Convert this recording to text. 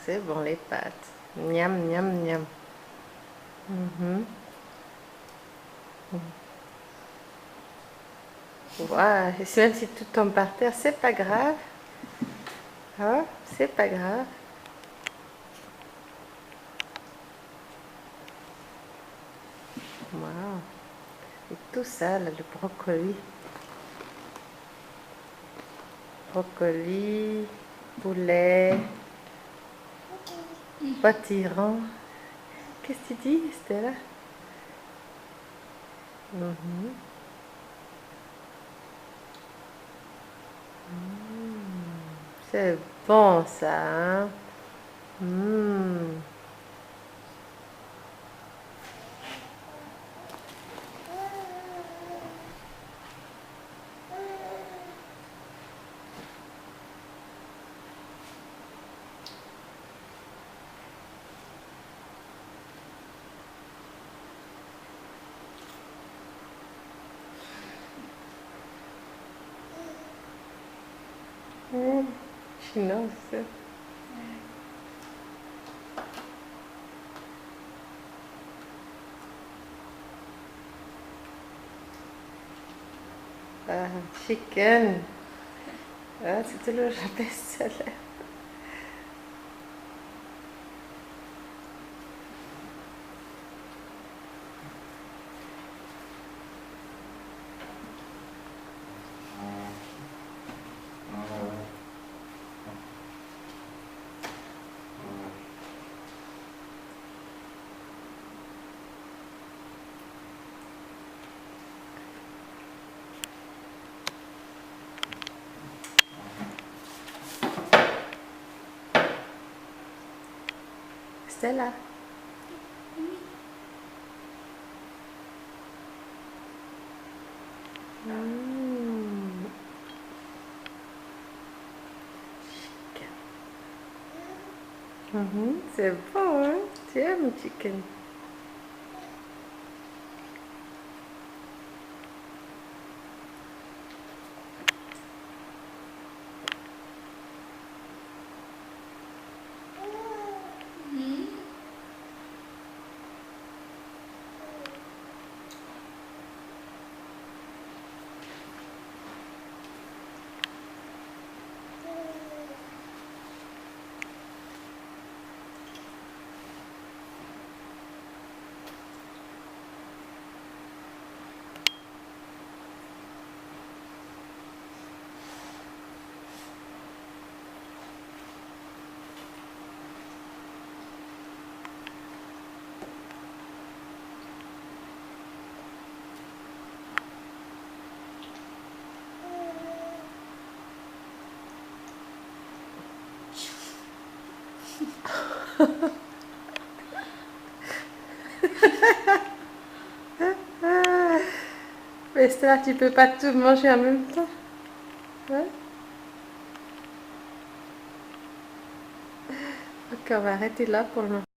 C'est bon les pâtes. Miam, miam, miam. Mhm. Ouais, et même si tout tombe par terre, c'est pas grave. Hein? C'est pas grave. Wow. Et tout ça, là, le brocoli. Brocoli, poulet, potiron. Qu'est-ce que tu dis, Stella? Mhm. C'est bon ça, hein? Mm. Chinoise. Ah, chicken. Ah, c'est toujours le best-seller. Stella. Mm. Chicken. Mhm, c'est bon, hein? Tu aimes le chicken? Mais Stella, tu peux pas tout manger en même temps. Hein? Ok, on va arrêter là pour le moment.